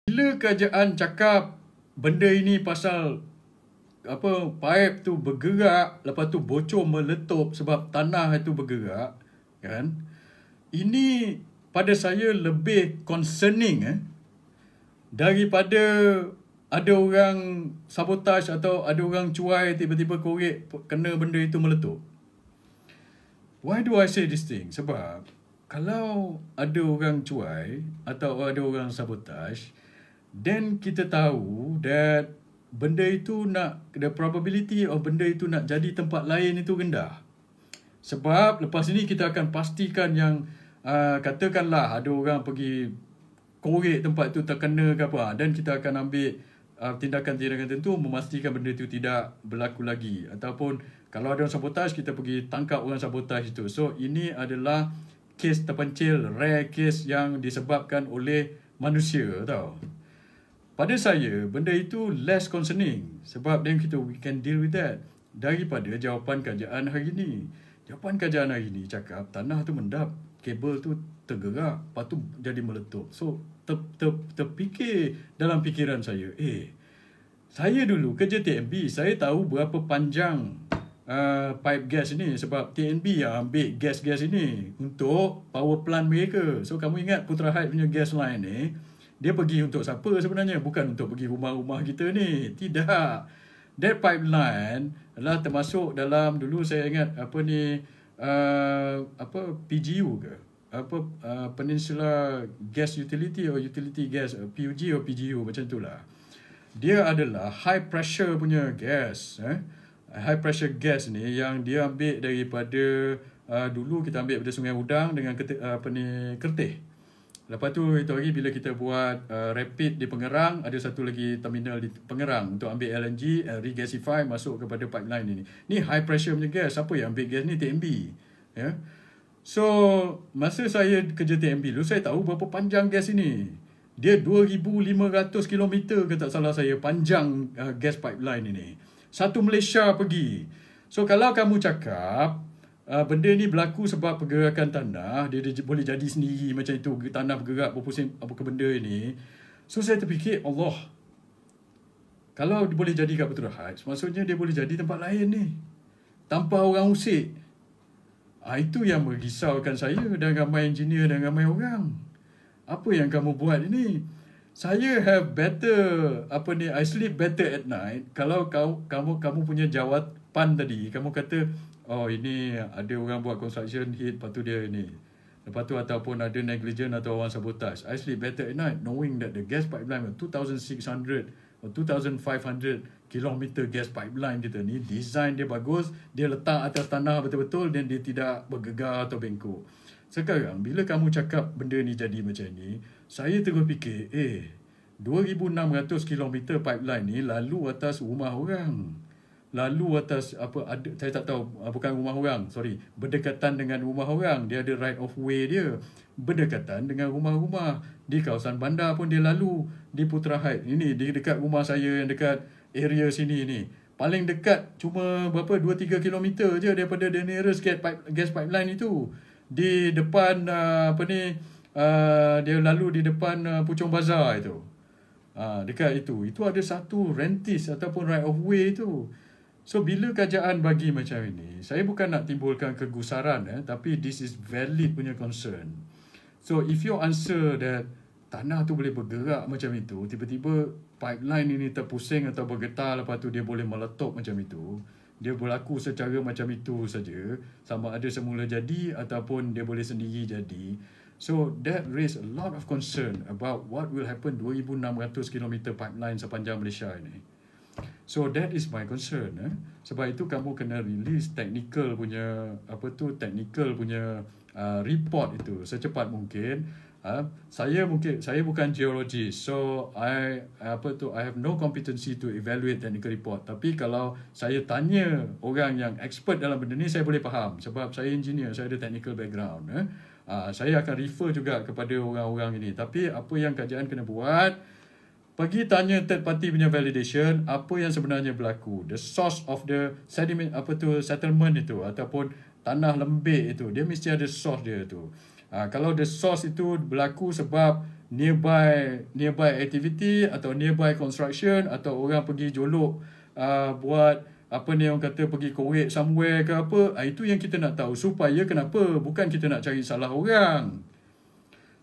Bila kerajaan cakap benda ini pasal pipe tu bergerak, lepas tu bocor meletup sebab tanah itu bergerak, kan? Ini pada saya lebih concerning daripada ada orang sabotage atau ada orang cuai tiba-tiba korek kena benda itu meletup. Why do I say this thing? Sebab kalau ada orang cuai atau ada orang sabotage, then kita tahu that benda itu the probability of benda itu nak jadi tempat lain itu rendah. Sebab lepas ini kita akan pastikan yang katakanlah ada orang pergi korek tempat itu terkena ke apa, dan kita akan ambil tindakan-tindakan tentu memastikan benda itu tidak berlaku lagi. Ataupun kalau ada orang sabotage, kita pergi tangkap orang sabotage itu. So ini adalah kes terpencil, rare kes yang disebabkan oleh manusia, tau. Pada saya, benda itu less concerning sebab then we can deal with that daripada jawapan kerajaan hari ini. Jawapan kerajaan hari ini cakap tanah tu mendap, kabel tu tergerak, lepas tu jadi meletup. So, terfikir dalam fikiran saya, saya dulu kerja TNB, saya tahu berapa panjang pipe gas ini sebab TNB yang ambil gas-gas ini untuk power plant mereka. So, kamu ingat Putra Heights punya gas line ni, dia pergi untuk siapa sebenarnya? Bukan untuk pergi rumah-rumah kita ni. Tidak. That pipeline adalah termasuk dalam, dulu saya ingat PGU ke? Peninsula Gas Utility or Utility Gas, PUG or PGU, macam itulah. Dia adalah high pressure punya gas. High pressure gas ni yang dia ambil daripada, dulu kita ambil daripada Sungai Udang dengan Kertih. Lepas tu itu hari bila kita buat rapid di Pengerang, ada satu lagi terminal di Pengerang untuk ambil LNG, regasify masuk kepada pipeline ini. Ni high pressure punya gas. Siapa yang ambil gas ni? TNB. Ya. So, masa saya kerja TNB dulu, saya tahu berapa panjang gas ini. Dia 2,500 km ke tak salah saya, panjang gas pipeline ini. Satu Malaysia pergi. So, kalau kamu cakap benda ni berlaku sebab pergerakan tanah, dia boleh jadi sendiri macam itu, tanah bergerak berpusing apa ke benda ini. So saya terfikir, Allah, kalau dia boleh jadi kat Putra Heights, maksudnya dia boleh jadi tempat lain ni tanpa orang usik. Itu yang merisaukan saya dan ramai engineer dan ramai orang. Apa yang kamu buat ini? Saya have better I sleep better at night kalau kamu punya jawapan tadi, kamu kata, oh ini ada orang buat construction hit, lepas tu dia ni. Lepas tu ataupun ada negligent atau orang sabotage. I sleep better at night knowing that the gas pipeline 2,600 or 2,500 kilometer gas pipeline kita ni, design dia bagus, dia letak atas tanah betul-betul dan dia tidak bergegar atau bengkok. Sekarang bila kamu cakap benda ni jadi macam ni, saya terus fikir, 2,600 kilometer pipeline ni lalu atas rumah orang. Lalu atas saya tak tahu, bukan rumah orang, berdekatan dengan rumah orang. Dia ada right of way dia, berdekatan dengan rumah-rumah. Di kawasan bandar pun dia lalu, di Putra Heights ini, di dekat rumah saya yang dekat area sini ni, paling dekat cuma 2-3 kilometer je daripada the nearest gas pipeline itu. Di depan dia lalu di depan Puchong Bazaar itu, dekat itu ada satu rentis ataupun right of way itu. So, bila kerajaan bagi macam ini, saya bukan nak timbulkan kegusaran, tapi this is valid punya concern. So, if you answer that tanah tu boleh bergerak macam itu, tiba-tiba pipeline ini terpusing atau bergetar, lepas tu dia boleh meletup macam itu, dia berlaku secara macam itu saja, sama ada semula jadi ataupun dia boleh sendiri jadi. So, that raise a lot of concern about what will happen 2,600 km pipeline sepanjang Malaysia ini. So that is my concern. Sebab itu kamu kena release technical punya report itu secepat mungkin. Saya bukan geologist, so I have no competency to evaluate technical report. Tapi kalau saya tanya orang yang expert dalam benda ni, saya boleh faham sebab saya engineer, saya ada technical background. Saya akan refer juga kepada orang-orang ini. Tapi apa yang kerajaan kena buat, pergi tanya third party punya validation, apa yang sebenarnya berlaku, the source of the sediment, settlement itu ataupun tanah lembik itu, dia mesti ada source dia tu. Kalau the source itu berlaku sebab nearby activity atau nearby construction atau orang pergi jolok buat apa ni orang kata pergi korek somewhere ke apa, itu yang kita nak tahu. Supaya kenapa? Bukan kita nak cari salah orang.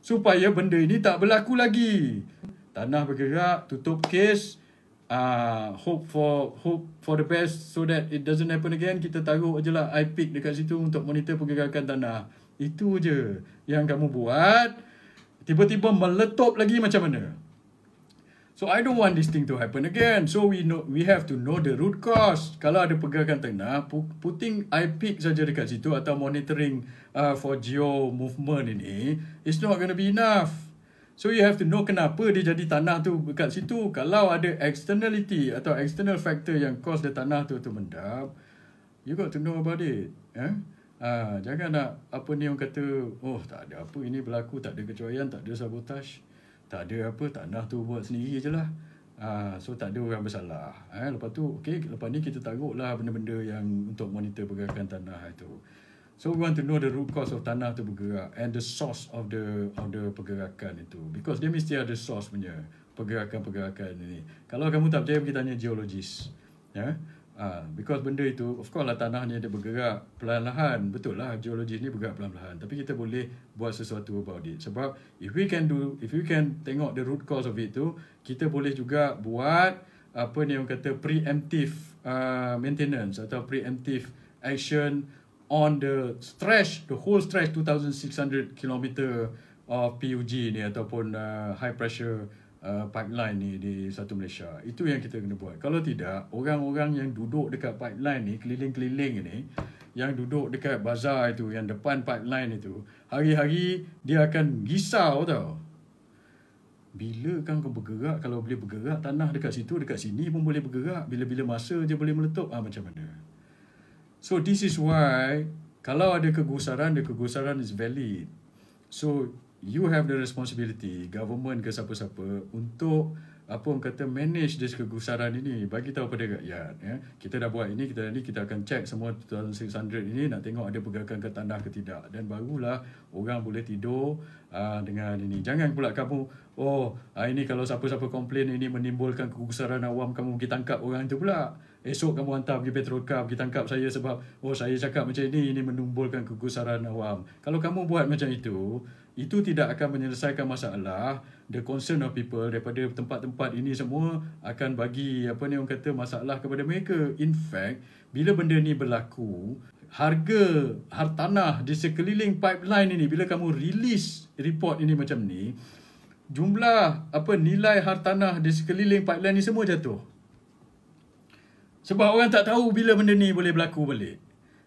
Supaya benda ini tak berlaku lagi. Tanah bergerak, tutup kes, hope for the best so that it doesn't happen again. Kita taruh je lah iPic dekat situ untuk monitor pergerakan tanah. Itu je yang kamu buat. Tiba-tiba meletup lagi macam mana? So I don't want this thing to happen again. So we have to know the root cause. Kalau ada pergerakan tanah, putting iPic saja dekat situ atau monitoring for geo movement ini, it's not going to be enough. So you have to know kenapa dia jadi tanah tu dekat situ. Kalau ada externality atau external factor yang cause the tanah tu mendap, you got to know about it. Jangan nak apa ni orang kata, oh tak ada apa ini berlaku, tak ada kecuaian, tak ada sabotage, tak ada apa, tanah tu buat sendiri je lah. So tak ada orang bersalah. Lepas tu, lepas ni kita taruhlah benda-benda yang untuk monitor pergerakan tanah itu. So we want to know the root cause of tanah tu bergerak and the source of the pergerakan itu. Because dia mesti ada source punya pergerakan-pergerakan ini. Kalau kamu tak percaya, pergi tanya geologis. Because benda itu, of course lah tanah ni dia bergerak perlahan-lahan. Betul lah, geologis ni bergerak perlahan-lahan. Tapi kita boleh buat sesuatu about it. Sebab if we can tengok the root cause of it tu, kita boleh juga buat apa ni orang kata preemptive maintenance atau preemptive action on the whole stretch 2,600 km of PUG ni ataupun high pressure pipeline ni di satu Malaysia. Itu yang kita kena buat. Kalau tidak, orang-orang yang duduk dekat pipeline ni, keliling-keliling ni, yang duduk dekat bazar itu, yang depan pipeline itu, hari-hari dia akan risau tau. Bila kan kau bergerak, kalau boleh bergerak, tanah dekat situ, dekat sini pun boleh bergerak. Bila-bila masa je boleh meletup. Macam mana? So this is why, kalau ada kegusaran, the kegusaran is valid. So you have the responsibility, government ke siapa-siapa, untuk apa orang kata manage this kegusaran ini, bagi tahu pada rakyat. Kita dah buat ini, kita akan check semua 2,600 ini, nak tengok ada pergerakan ke tanah ke tidak, dan barulah orang boleh tidur dengan ini. Jangan pula kamu, ini kalau siapa-siapa komplain ini menimbulkan kegusaran awam, kamu pergi tangkap orang itu pula. Esok kamu hantar pergi Petrokar, pergi tangkap saya sebab saya cakap macam ini menimbulkan kegusaran awam. Kalau kamu buat macam itu tidak akan menyelesaikan masalah. The concern of people daripada tempat-tempat ini semua akan bagi apa ni orang kata masalah kepada mereka. In fact, bila benda ni berlaku, harga hartanah di sekeliling pipeline ini, bila kamu release report ini macam ni, jumlah nilai hartanah di sekeliling pipeline ni semua jatuh. Sebab orang tak tahu bila benda ni boleh berlaku balik.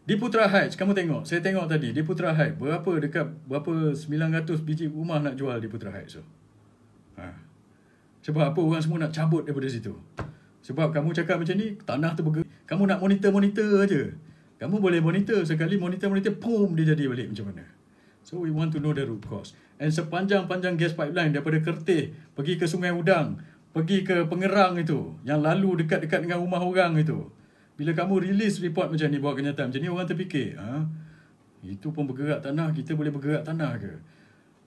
Di Putra Heights, kamu tengok, saya tengok tadi, di Putra Heights, berapa 900 biji rumah nak jual di Putra Heights tu. Sebab apa orang semua nak cabut daripada situ? Sebab kamu cakap macam ni, tanah tu bergerak. Kamu nak monitor aja. Kamu boleh monitor, sekali monitor, boom, dia jadi balik macam mana. So we want to know the root cause. And sepanjang-panjang gas pipeline daripada Kertih, pergi ke Sungai Udang, pergi ke Pengerang itu, yang lalu dekat-dekat dengan rumah orang itu. Bila kamu release report macam ni, buat kenyataan macam ni, orang terfikir, itu pun bergerak tanah, kita boleh bergerak tanah ke?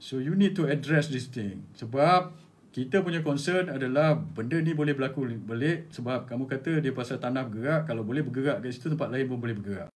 So you need to address this thing. Sebab kita punya concern adalah benda ni boleh berlaku balik sebab kamu kata dia pasal tanah bergerak, kalau boleh bergerak kat situ, tempat lain pun boleh bergerak.